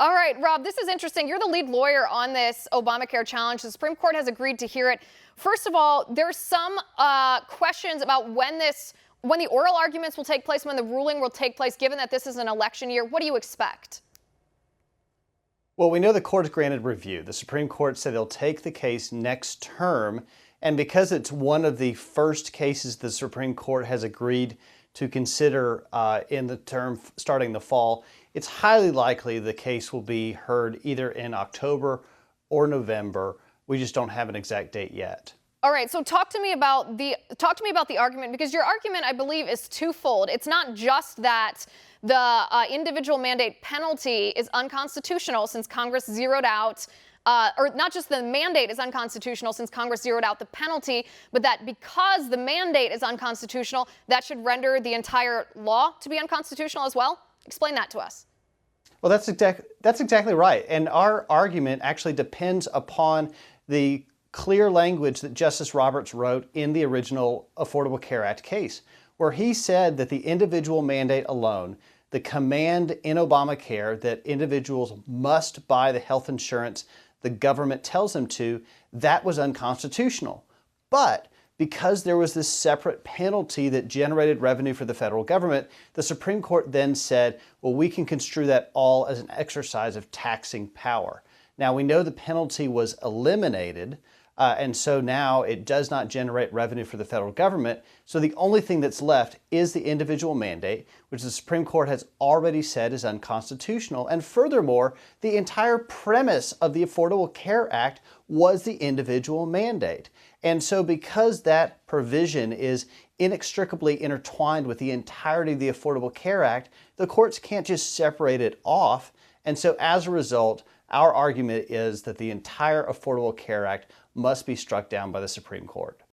All right, Rob, this is interesting. You're the lead lawyer on this Obamacare challenge. The Supreme Court has agreed to hear it. First of all, there's some questions about when the oral arguments will take place, when the ruling will take place, given that this is an election year. What do you expect? Well, we know the court has granted review. The Supreme Court said they'll take the case next term. And because it's one of the first cases the Supreme Court has agreed to consider in the term starting the fall, it's highly likely the case will be heard either in October or November. We just don't have an exact date yet. All right, so talk to me about the argument, because your argument, I believe, is twofold. It's not just that the individual mandate penalty is unconstitutional since Congress zeroed out, or not just the mandate is unconstitutional since Congress zeroed out the penalty, but that because the mandate is unconstitutional, that should render the entire law to be unconstitutional as well? Explain that to us. Well, that's exactly right. And our argument actually depends upon the clear language that Justice Roberts wrote in the original Affordable Care Act case, where he said that the individual mandate alone, the command in Obamacare that individuals must buy the health insurance the government tells them to, that was unconstitutional. But because there was this separate penalty that generated revenue for the federal government, the Supreme Court then said, well, we can construe that all as an exercise of taxing power. Now, we know the penalty was eliminated, and so now it does not generate revenue for the federal government. So the only thing that's left is the individual mandate, which the Supreme Court has already said is unconstitutional. And furthermore, the entire premise of the Affordable Care Act was the individual mandate. And so because that provision is inextricably intertwined with the entirety of the Affordable Care Act, the courts can't just separate it off. And so as a result, our argument is that the entire Affordable Care Act must be struck down by the Supreme Court.